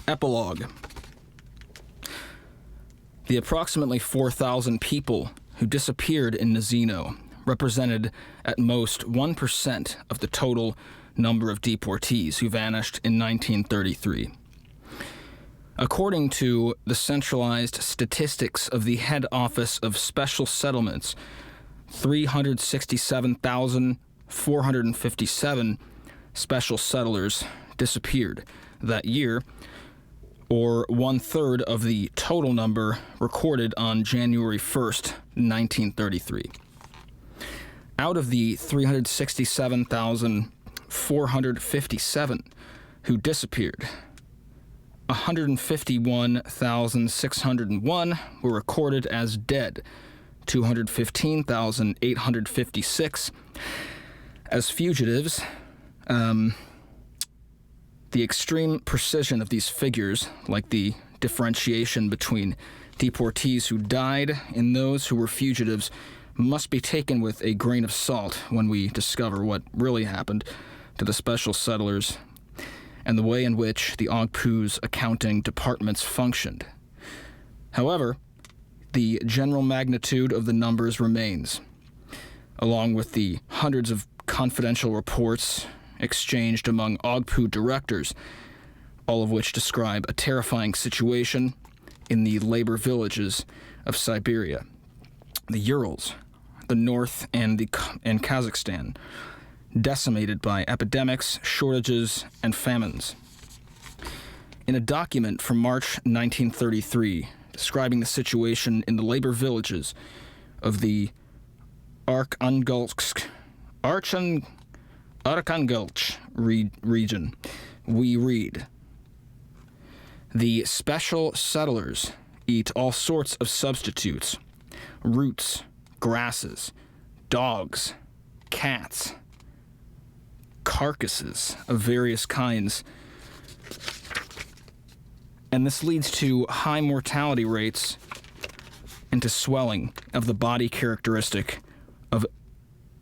Epilogue. The approximately 4,000 people who disappeared in Nazino represented at most 1% of the total number of deportees who vanished in 1933. According to the centralized statistics of the Head Office of Special Settlements, 367,457 special settlers disappeared that year, or one-third of the total number recorded on January 1st, 1933. Out of the 367,457 who disappeared, 151,601 were recorded as dead, 215,856 as fugitives. The extreme precision of these figures, like the differentiation between deportees who died and those who were fugitives, must be taken with a grain of salt when we discover what really happened to the special settlers and the way in which the Ogpu's accounting departments functioned. However, the general magnitude of the numbers remains, along with the hundreds of confidential reports exchanged among Ogpu directors, all of which describe a terrifying situation in the labor villages of Siberia, the Urals, the North, and Kazakhstan, decimated by epidemics, shortages, and famines. In a document from March 1933 describing the situation in the labor villages of the Arkhangelsk region, we read, "The special settlers eat all sorts of substitutes, roots, grasses, dogs, cats, carcasses of various kinds, and this leads to high mortality rates and to swelling of the body characteristic of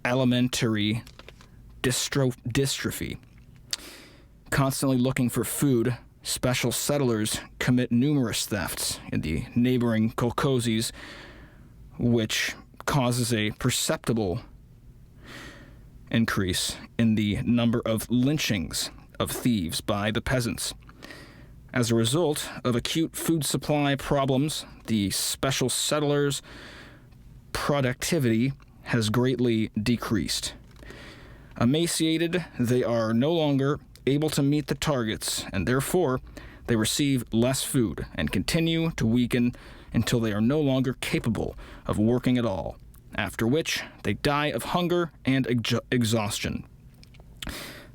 alimentary dystrophy. Constantly looking for food, special settlers commit numerous thefts in the neighboring kolkhozes, which causes a perceptible increase in the number of lynchings of thieves by the peasants. As a result of acute food supply problems, the special settlers' productivity has greatly decreased. Emaciated, they are no longer able to meet the targets, and therefore they receive less food and continue to weaken until they are no longer capable of working at all, after which they die of hunger and exhaustion.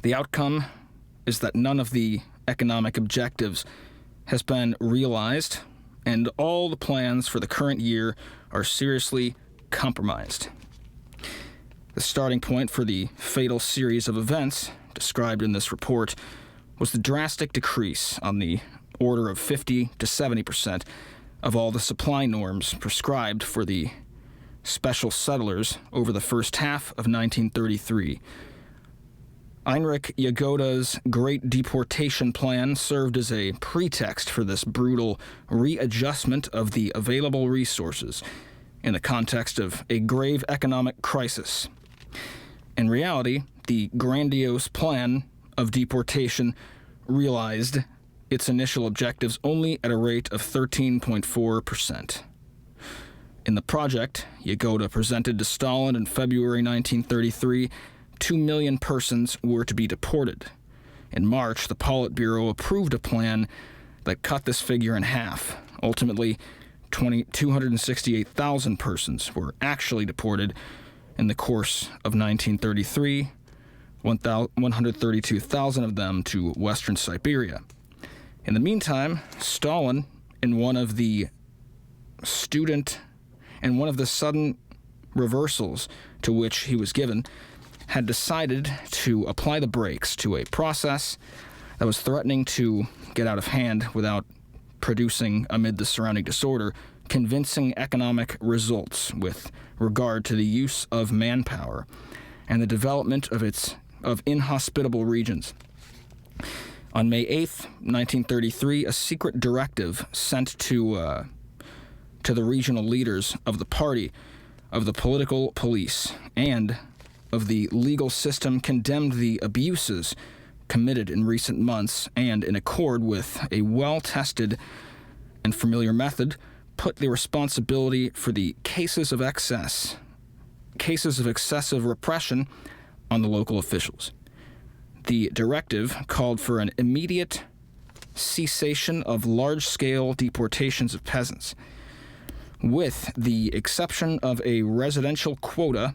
The outcome is that none of the economic objectives has been realized, and all the plans for the current year are seriously compromised." The starting point for the fatal series of events described in this report was the drastic decrease on the order of 50 to 70% of all the supply norms prescribed for the special settlers over the first half of 1933. Heinrich Jagoda's Great Deportation Plan served as a pretext for this brutal readjustment of the available resources in the context of a grave economic crisis. In reality, the grandiose plan of deportation realized its initial objectives only at a rate of 13.4%. In the project, Jagoda presented to Stalin in February 1933, 2 million persons were to be deported. In March, the Politburo approved a plan that cut this figure in half. Ultimately, 268,000 persons were actually deported in the course of 1933, 132,000 of them to Western Siberia. In the meantime, Stalin, in one of the sudden reversals to which he was given, had decided to apply the brakes to a process that was threatening to get out of hand without producing, amid the surrounding disorder, convincing economic results with regard to the use of manpower and the development of inhospitable regions. On May 8th, 1933, a secret directive sent to the regional leaders of the party, of the political police, and of the legal system condemned the abuses committed in recent months and, in accord with a well-tested and familiar method, put the responsibility for the cases of excessive repression on the local officials. The directive called for an immediate cessation of large-scale deportations of peasants, with the exception of a residual quota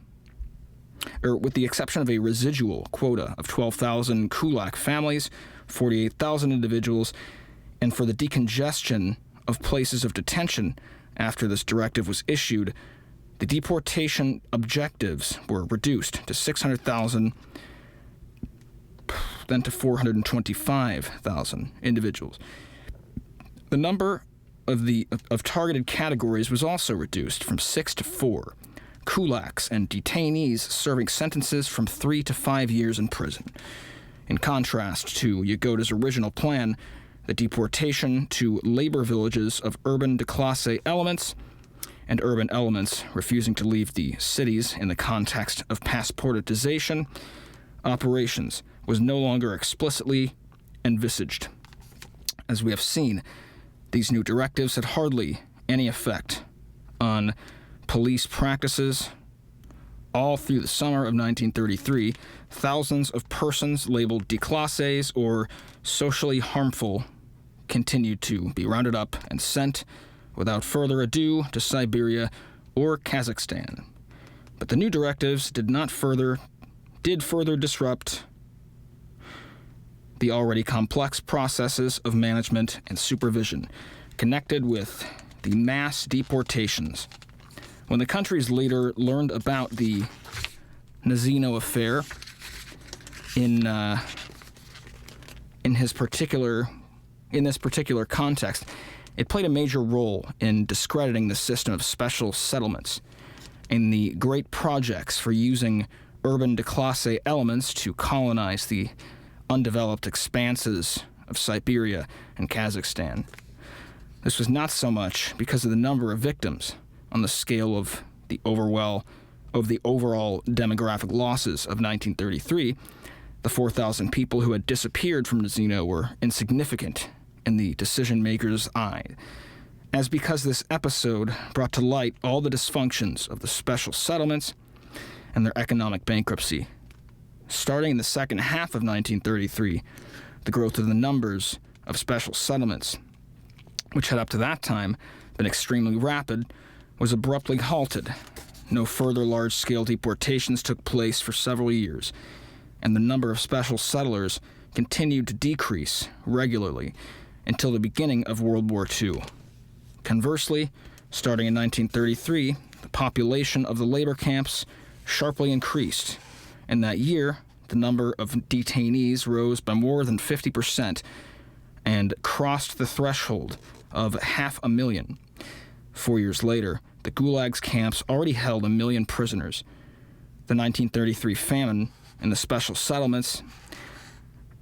of 12,000 kulak families, 48,000 individuals, and for the decongestion of places of detention. After this directive was issued, the deportation objectives were reduced to 600,000, then to 425,000 individuals. The number of targeted categories was also reduced from 6 to 4. Kulaks and detainees serving sentences from 3 to 5 years in prison. In contrast to Yagoda's original plan, the deportation to labor villages of urban déclassé elements and urban elements refusing to leave the cities in the context of passportization operations was no longer explicitly envisaged. As we have seen, these new directives had hardly any effect on police practices. All through the summer of 1933, thousands of persons labeled déclassés or socially harmful continued to be rounded up and sent without further ado to Siberia or Kazakhstan. But the new directives did further disrupt the already complex processes of management and supervision connected with the mass deportations. When the country's leader learned about the Nazino affair in this particular context, it played a major role in discrediting the system of special settlements and the great projects for using urban déclassé elements to colonize the undeveloped expanses of Siberia and Kazakhstan. This was not so much because of the number of victims on the scale of the overall demographic losses of 1933. The 4,000 people who had disappeared from Nazino were insignificant in the decision-maker's eye, as because this episode brought to light all the dysfunctions of the special settlements and their economic bankruptcy. Starting in the second half of 1933, the growth of the numbers of special settlements, which had up to that time been extremely rapid, was abruptly halted. No further large-scale deportations took place for several years, and the number of special settlers continued to decrease regularly until the beginning of World War II. Conversely, starting in 1933, the population of the labor camps sharply increased. In that year, the number of detainees rose by more than 50% and crossed the threshold of 500,000. 4 years later, the Gulag's camps already held 1 million prisoners. The 1933 famine in the special settlements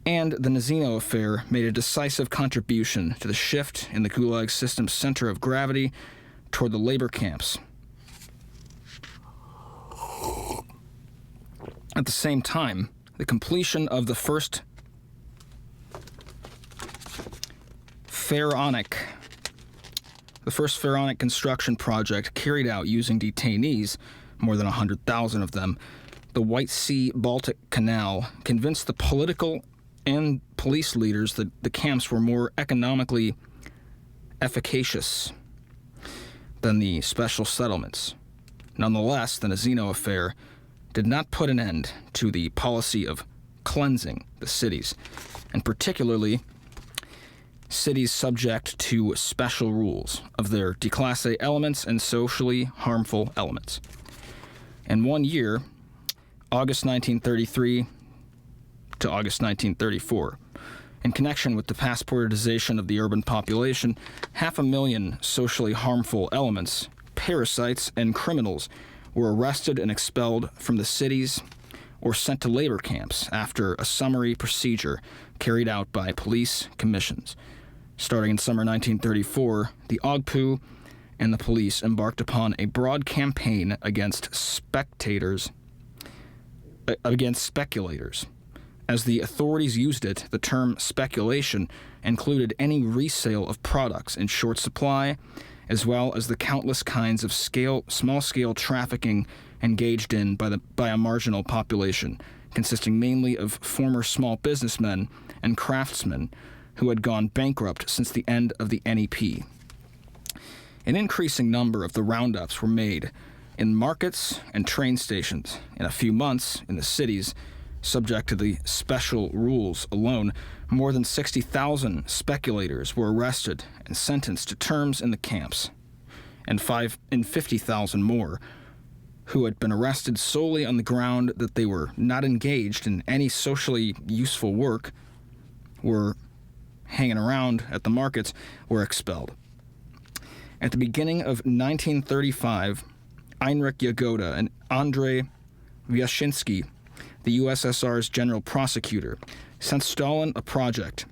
and the Nazino affair made a decisive contribution to the shift in the Gulag system's center of gravity toward the labor camps. At the same time, the completion of the first pharaonic construction project carried out using detainees, more than 100,000 of them, the White Sea-Baltic Canal, convinced the political and police leaders that the camps were more economically efficacious than the special settlements. Nonetheless, the Nazino affair did not put an end to the policy of cleansing the cities, and particularly cities subject to special rules of their déclassé elements and socially harmful elements. In 1 year, August 1933 to August 1934, in connection with the passportization of the urban population, 500,000 socially harmful elements, parasites, and criminals were arrested and expelled from the cities or sent to labor camps after a summary procedure carried out by police commissions. Starting in summer 1934, the Ogpu and the police embarked upon a broad campaign against speculators. As the authorities used it, the term speculation included any resale of products in short supply, as well as the countless kinds of small-scale trafficking engaged in by a marginal population, consisting mainly of former small businessmen and craftsmen who had gone bankrupt since the end of the NEP. An increasing number of the roundups were made in markets and train stations. In a few months, in the cities, subject to the special rules alone, more than 60,000 speculators were arrested and sentenced to terms in the camps, and 50,000 more who had been arrested solely on the ground that they were not engaged in any socially useful work, were hanging around at the markets, were expelled. At the beginning of 1935, Heinrich Jagoda and Andrei Vyashinsky, the USSR's general prosecutor, sent Stalin a project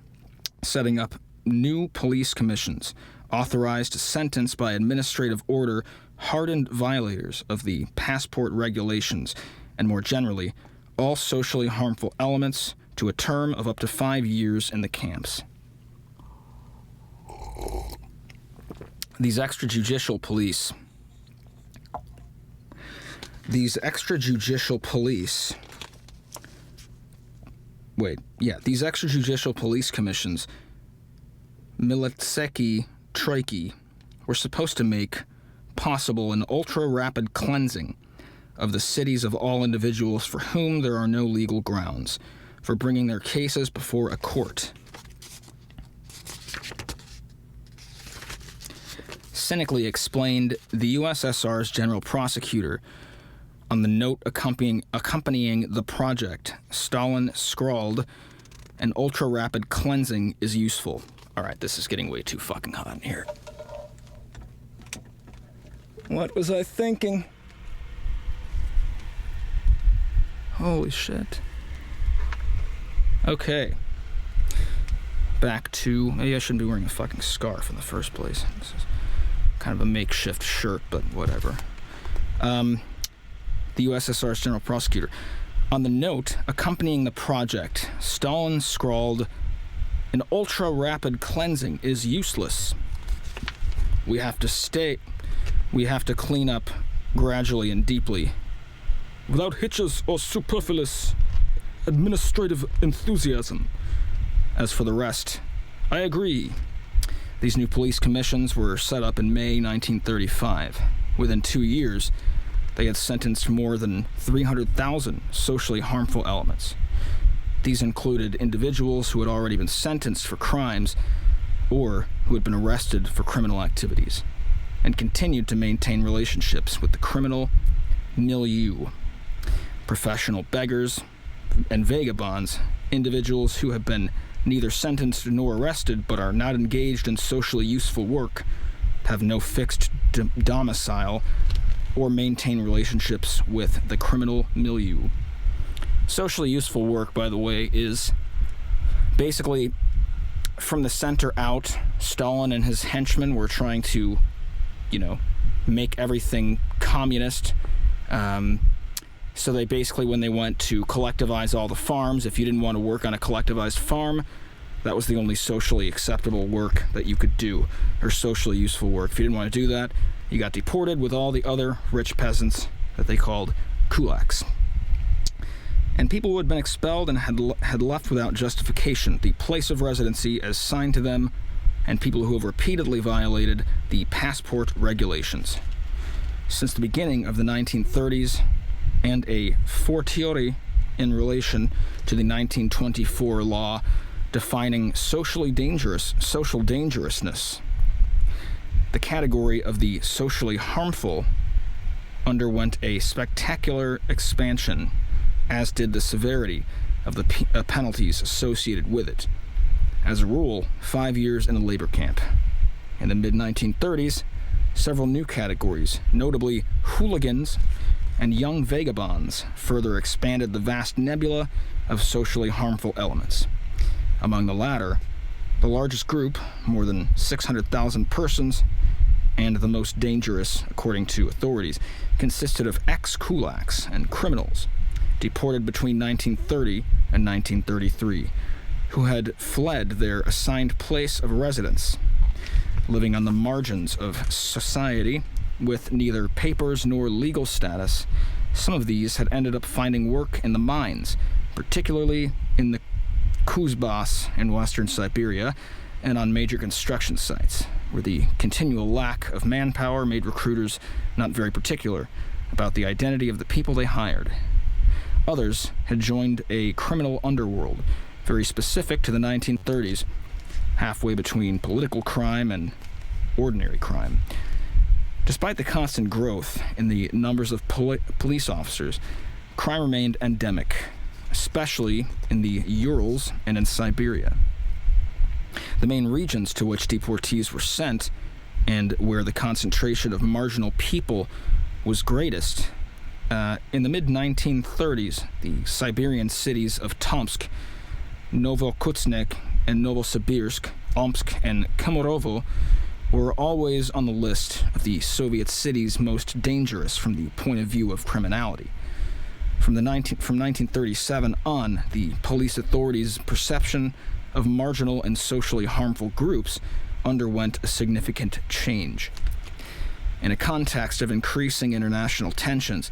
setting up new police commissions authorized to sentence by administrative order hardened violators of the passport regulations and, more generally, all socially harmful elements to a term of up to 5 years in the camps. These extrajudicial police commissions, Militseki Troiki, were supposed to make possible an ultra-rapid cleansing of the cities of all individuals for whom there are no legal grounds for bringing their cases before a court. Cynically explained the USSR's general prosecutor. On the note accompanying the project, Stalin scrawled, "An ultra-rapid cleansing is useful." All right, this is getting way too fucking hot in here. What was I thinking? Holy shit. Okay. Back to... Maybe I shouldn't be wearing a fucking scarf in the first place. This is kind of a makeshift shirt, but whatever. The USSR's general prosecutor. On the note accompanying the project, Stalin scrawled, "An ultra-rapid cleansing is useless. We have to clean up gradually and deeply, without hitches or superfluous administrative enthusiasm. As for the rest, I agree." These new police commissions were set up in May 1935. Within 2 years, they had sentenced more than 300,000 socially harmful elements. These included individuals who had already been sentenced for crimes or who had been arrested for criminal activities, and continued to maintain relationships with the criminal milieu. Professional beggars and vagabonds, individuals who have been neither sentenced nor arrested but are not engaged in socially useful work, have no fixed domicile, or maintain relationships with the criminal milieu. Socially useful work, by the way, is basically from the center out. Stalin and his henchmen were trying to, make everything communist. So they basically, when they went to collectivize all the farms, if you didn't want to work on a collectivized farm, that was the only socially acceptable work that you could do, or socially useful work. If you didn't want to do that, you got deported with all the other rich peasants that they called kulaks. And people who had been expelled and had left without justification the place of residency assigned to them, and people who have repeatedly violated the passport regulations. Since the beginning of the 1930s, and a fortiori in relation to the 1924 law defining social dangerousness, the category of the socially harmful underwent a spectacular expansion, as did the severity of the penalties associated with it. As a rule, 5 years in a labor camp. In the mid-1930s, several new categories, notably hooligans and young vagabonds further expanded the vast nebula of socially harmful elements. Among the latter, the largest group, more than 600,000 persons, and the most dangerous, according to authorities, consisted of ex-kulaks and criminals deported between 1930 and 1933, who had fled their assigned place of residence, living on the margins of society with neither papers nor legal status. Some of these had ended up finding work in the mines, particularly in the Kuzbas in western Siberia, and on major construction sites, where the continual lack of manpower made recruiters not very particular about the identity of the people they hired. Others had joined a criminal underworld, very specific to the 1930s, halfway between political crime and ordinary crime. Despite the constant growth in the numbers of police officers, crime remained endemic, especially in the Urals and in Siberia. The main regions to which deportees were sent, and where the concentration of marginal people was greatest, in the mid-1930s, the Siberian cities of Tomsk, Novokuznetsk, and Novosibirsk, Omsk, and Komarovo were always on the list of the Soviet cities most dangerous from the point of view of criminality. From 1937 on, the police authorities' perception of marginal and socially harmful groups underwent a significant change. In a context of increasing international tensions,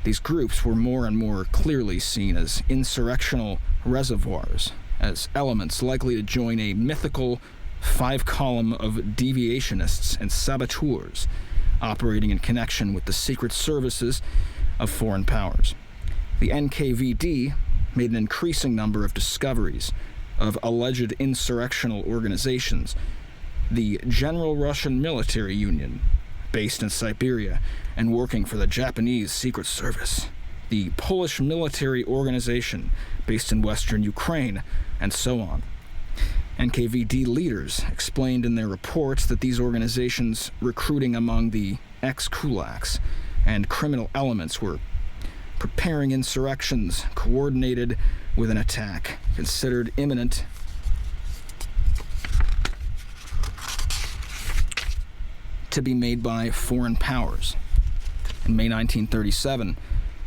these groups were more and more clearly seen as insurrectional reservoirs, as elements likely to join a mythical five-column of deviationists and saboteurs operating in connection with the secret services of foreign powers. The NKVD made an increasing number of discoveries of alleged insurrectional organizations. The General Russian Military Union, based in Siberia and working for the Japanese Secret Service, the Polish Military Organization, based in western Ukraine, and so on. NKVD leaders explained in their reports that these organizations recruiting among the ex-kulaks and criminal elements were preparing insurrections coordinated with an attack considered imminent to be made by foreign powers. In May 1937,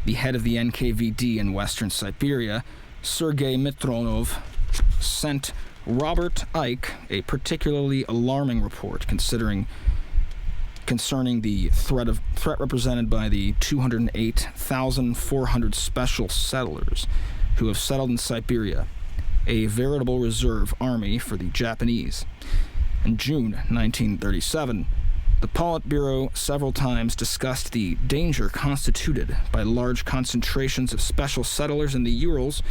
the head of the NKVD in western Siberia, Sergei Mitronov, sent Robert Ike a particularly alarming report concerning the threat represented by the 208,400 special settlers who have settled in Siberia, a veritable reserve army for the Japanese. In June 1937, the Politburo several times discussed the danger constituted by large concentrations of special settlers in the Urals,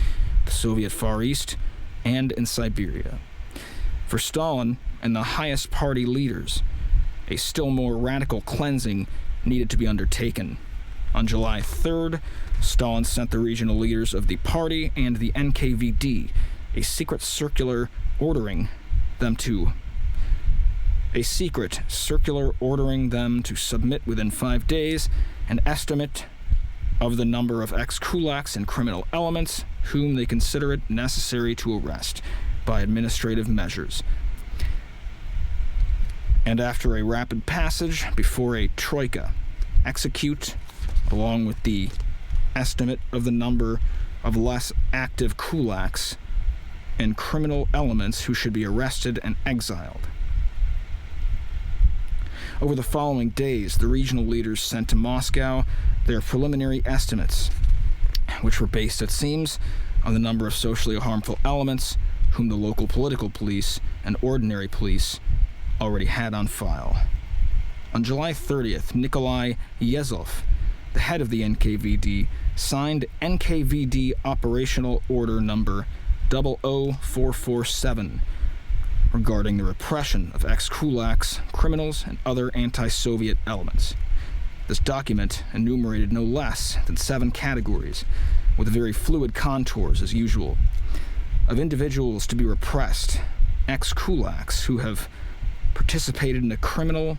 the Soviet Far East, and in Siberia. For Stalin and the highest party leaders, a still more radical cleansing needed to be undertaken. On July 3rd, Stalin sent the regional leaders of the party and the NKVD a secret circular ordering them to submit within 5 days an estimate of the number of ex-kulaks and criminal elements whom they consider it necessary to arrest by administrative measures. And after a rapid passage before a troika, execute, along with the estimate of the number of less active kulaks and criminal elements who should be arrested and exiled. Over the following days, the regional leaders sent to Moscow their preliminary estimates, which were based, it seems, on the number of socially harmful elements whom the local political police and ordinary police already had on file. On July 30th, Nikolai Yezov, the head of the NKVD, signed NKVD Operational Order Number 00447 regarding the repression of ex-kulaks, criminals, and other anti-Soviet elements. This document enumerated no less than 7 categories, with very fluid contours as usual, of individuals to be repressed, ex-kulaks who have participated in a criminal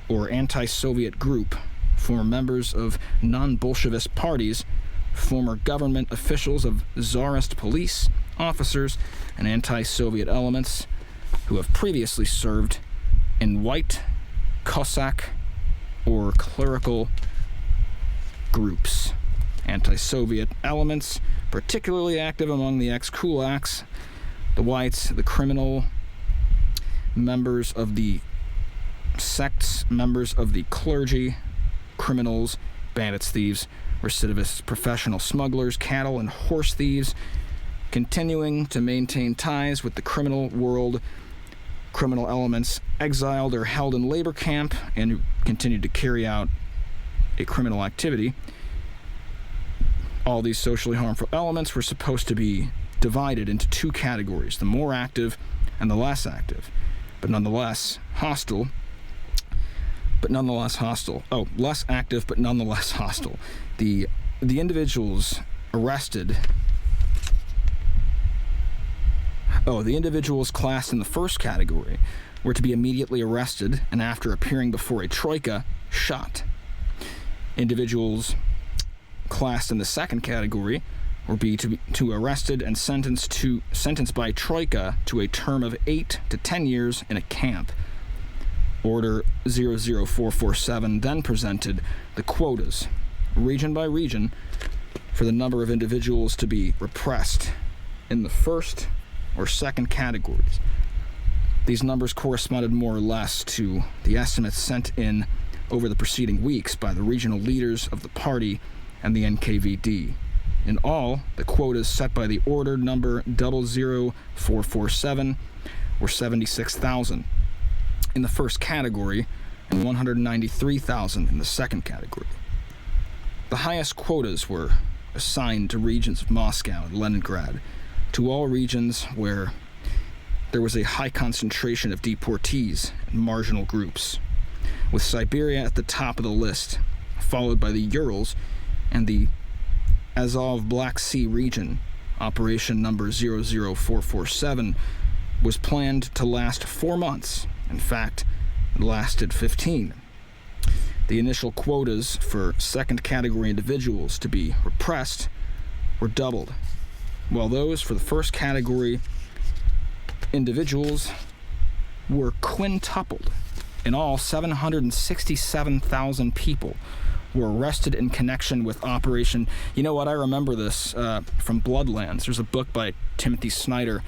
or anti-Soviet group former members of non-Bolshevist parties, former government officials of Tsarist police, officers, and anti-Soviet elements who have previously served in white, Cossack, or clerical groups. Anti-Soviet elements, particularly active among the ex-kulaks, the whites, the criminal members of the sects, members of the clergy, criminals, bandits, thieves, recidivists, professional smugglers, cattle and horse thieves, continuing to maintain ties with the criminal world, criminal elements exiled or held in labor camp and who continued to carry out a criminal activity. All these socially harmful elements were supposed to be divided into two categories, the more active and the less active, but nonetheless hostile. Less active, but nonetheless hostile. The individuals arrested. The individuals classed in the first category were to be immediately arrested and, after appearing before a troika, shot. Individuals classed in the second category were to arrested and sentenced by troika to a term of 8 to 10 years in a camp. Order 00447 then presented the quotas, region by region, for the number of individuals to be repressed in the first or second categories. These numbers corresponded more or less to the estimates sent in over the preceding weeks by the regional leaders of the party and the NKVD. In all, the quotas set by the order number 00447 were 76,000 in the first category and 193,000 in the second category. The highest quotas were assigned to regions of Moscow and Leningrad, to all regions where there was a high concentration of deportees and marginal groups, with Siberia at the top of the list, followed by the Urals and the Azov Black Sea region. Operation number 00447 was planned to last 4 months. In fact, it lasted 15. The initial quotas for second category individuals to be repressed were doubled, while those for the first category individuals were quintupled. In all, 767,000 people were arrested in connection with Operation... You know what? I remember this from Bloodlands. There's a book by Timothy Snyder.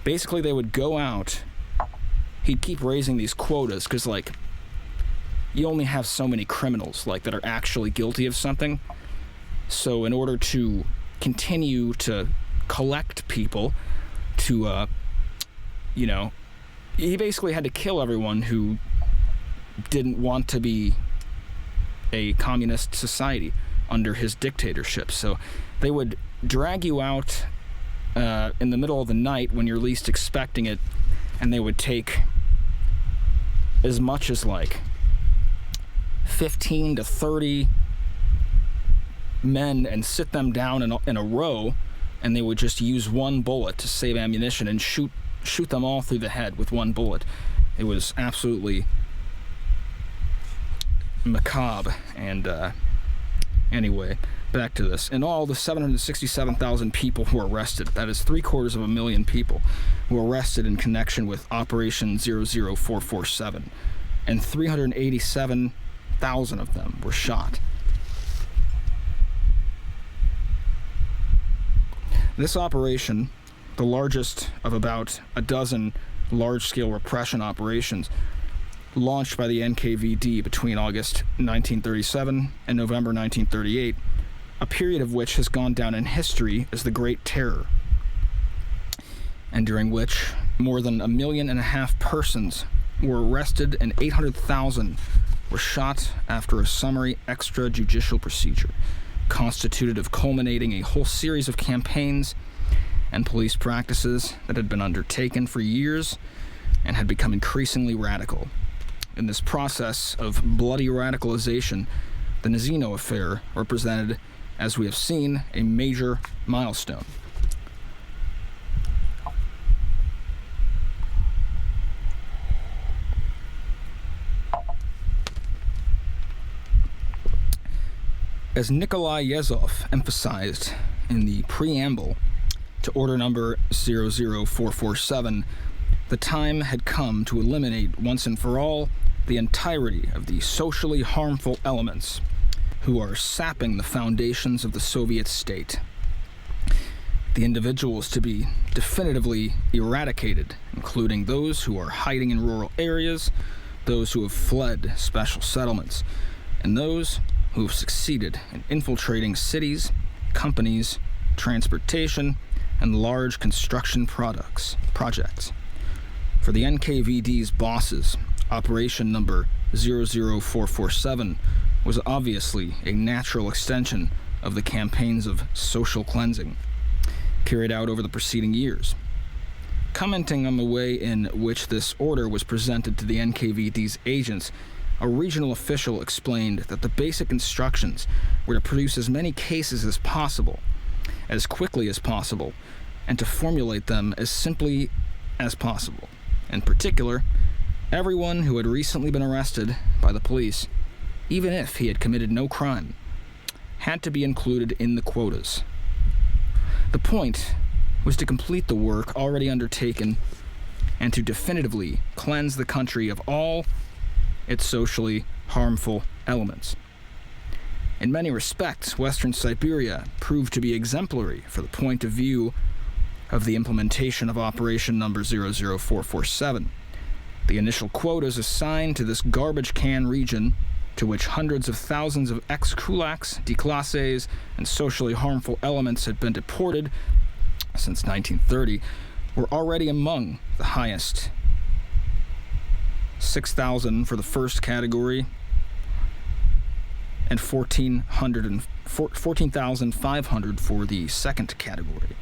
Basically, they would go out. He'd keep raising these quotas because, like, you only have so many criminals, like, that are actually guilty of something. So in order to continue to collect people to, he basically had to kill everyone who didn't want to be a communist society under his dictatorship. So they would drag you out in the middle of the night when you're least expecting it, and they would take as much as like 15 to 30 men and sit them down in a row, and they would just use one bullet to save ammunition and shoot them all through the head with one bullet. It was absolutely macabre. And anyway, back to this. In all, the 767,000 people who were arrested, that is 750,000 people, were arrested in connection with Operation 00447, and 387,000 of them were shot. This operation, the largest of about a dozen large-scale repression operations, launched by the NKVD between August 1937 and November 1938, a period of which has gone down in history as the Great Terror, and during which more than 1.5 million persons were arrested and 800,000 were shot after a summary extrajudicial procedure, constituted of culminating a whole series of campaigns and police practices that had been undertaken for years and had become increasingly radical. In this process of bloody radicalization, the Nazino affair represented, as we have seen, a major milestone. As Nikolai Yezhov emphasized in the preamble to Order Number 00447, the time had come to eliminate once and for all the entirety of the socially harmful elements who are sapping the foundations of the Soviet state. The individuals to be definitively eradicated, including those who are hiding in rural areas, those who have fled special settlements, and those who have succeeded in infiltrating cities, companies, transportation, and large construction projects. For the NKVD's bosses, Operation Number 00447 was obviously a natural extension of the campaigns of social cleansing carried out over the preceding years. Commenting on the way in which this order was presented to the NKVD's agents, a regional official explained that the basic instructions were to produce as many cases as possible, as quickly as possible, and to formulate them as simply as possible. In particular, everyone who had recently been arrested by the police, even if he had committed no crime, had to be included in the quotas. The point was to complete the work already undertaken and to definitively cleanse the country of all its socially harmful elements. In many respects, Western Siberia proved to be exemplary for the point of view of the implementation of Operation Number 00447. The initial quotas assigned to this garbage can region, to which hundreds of thousands of ex-kulaks, declasses, and socially harmful elements had been deported since 1930, were already among the highest. 6,000 for the first category and 14,500 for the second category.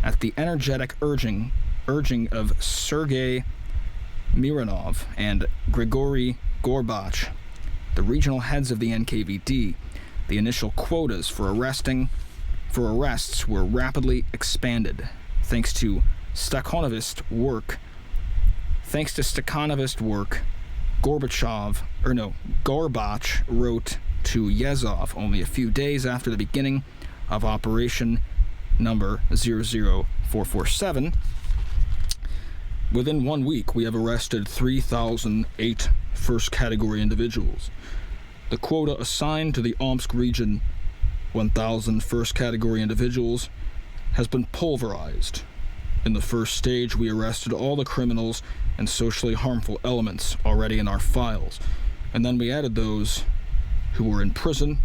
At the energetic urging of Sergei Mironov and Grigory Gorbach, the regional heads of the NKVD, the initial quotas for arrests were rapidly expanded, thanks to Stakhanovist work. Gorbach wrote to Yezhov only a few days after the beginning of Operation Number 00447. Within 1 week, we have arrested 3,008 first-category individuals. The quota assigned to the Omsk region, 1,000 first-category individuals, has been pulverized. In the first stage, we arrested all the criminals and socially harmful elements already in our files, and then we added those who were in prison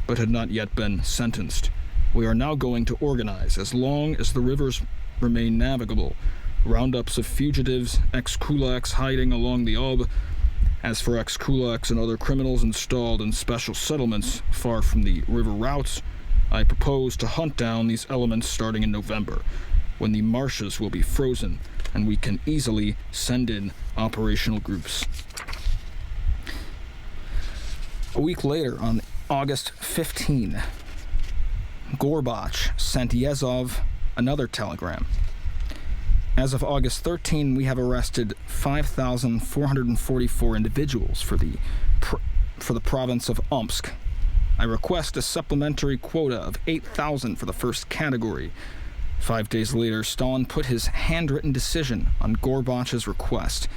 but had not yet been sentenced. We are now going to organize, as long as the rivers remain navigable, roundups of fugitives, ex-kulaks hiding along the Ob. As for ex-kulaks and other criminals installed in special settlements far from the river routes, I propose to hunt down these elements starting in November, when the marshes will be frozen and we can easily send in operational groups. A week later, on August 15, Gorbach sent Yezhov another telegram. As of August 13, we have arrested 5,444 individuals for the province of Omsk. I request a supplementary quota of 8,000 for the first category. 5 days later, Stalin put his handwritten decision on Gorbach's request.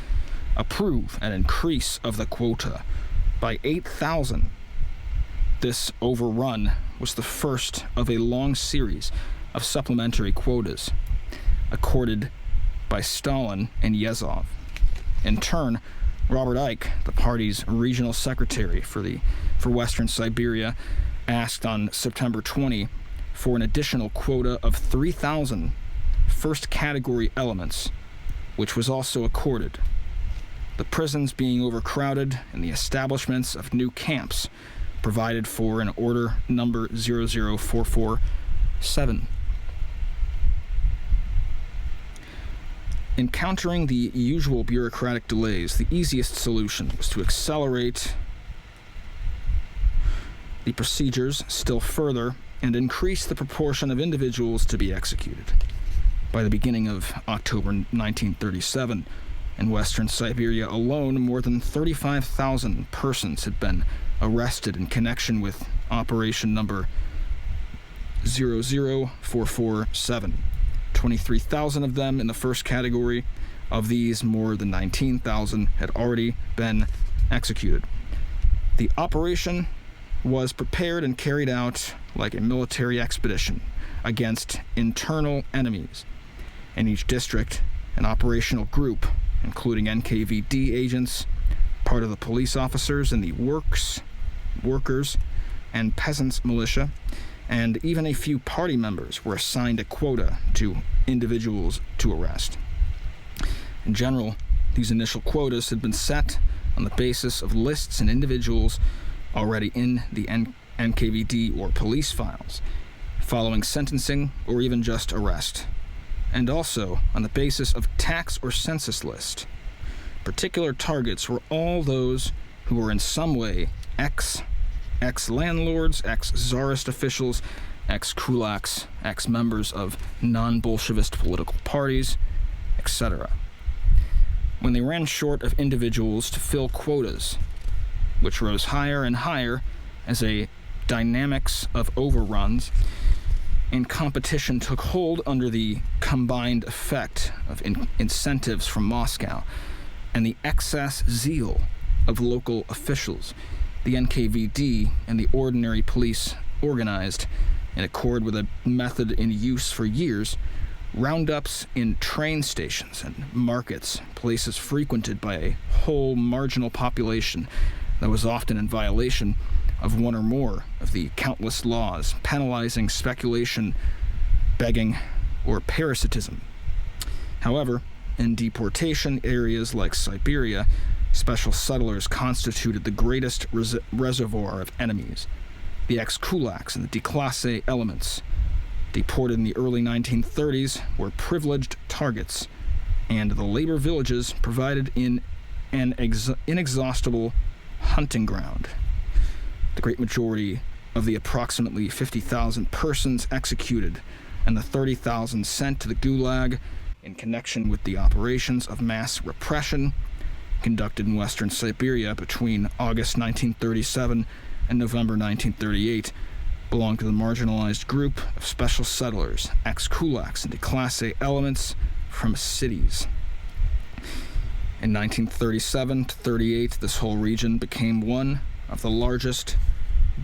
Approve an increase of the quota by 8,000. This overrun was the first of a long series of supplementary quotas accorded by Stalin and Yezhov. In turn, Robert Ike, the party's regional secretary for Western Siberia, asked on September 20 for an additional quota of 3,000 first-category elements, which was also accorded. The prisons being overcrowded and the establishments of new camps provided for in Order Number 00447. Encountering the usual bureaucratic delays, the easiest solution was to accelerate the procedures still further and increase the proportion of individuals to be executed. By the beginning of October 1937, in Western Siberia alone, more than 35,000 persons had been arrested in connection with operation number 00447. 23,000 of them in the first category. Of these, more than 19,000 had already been executed. The operation was prepared and carried out like a military expedition against internal enemies. In each district, an operational group, including NKVD agents, part of the police officers in the workers, and peasants' militia, and even a few party members were assigned a quota to individuals to arrest. In general, these initial quotas had been set on the basis of lists and individuals already in the NKVD or police files, following sentencing or even just arrest, and also on the basis of tax or census list. Particular targets were all those who were in some way ex-landlords, ex-czarist officials, ex-kulaks, ex-members of non-Bolshevist political parties, etc. When they ran short of individuals to fill quotas, which rose higher and higher as a dynamics of overruns, and competition took hold under the combined effect of incentives from Moscow and the excess zeal of local officials, the NKVD and the ordinary police organized, in accord with a method in use for years, roundups in train stations and markets, places frequented by a whole marginal population that was often in violation of one or more of the countless laws penalizing speculation, begging, or parasitism. However, in deportation areas like Siberia, special settlers constituted the greatest reservoir of enemies. The ex-kulaks and the declasse elements, deported in the early 1930s, were privileged targets, and the labor villages provided an inexhaustible hunting ground. The great majority of the approximately 50,000 persons executed and the 30,000 sent to the Gulag in connection with the operations of mass repression conducted in western Siberia between August 1937 and November 1938 belonged to the marginalized group of special settlers, ex-kulaks and declasse elements from cities. In 1937 to 38, this whole region became one of the largest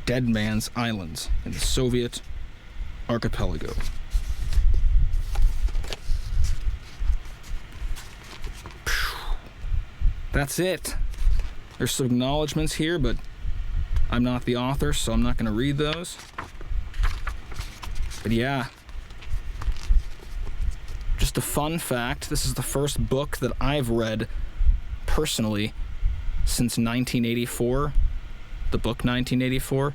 dead man's islands in the Soviet archipelago. That's it. There's some acknowledgments here, but I'm not the author, so I'm not going to read those. But yeah, just a fun fact, this is the first book that I've read personally since 1984, the book 1984.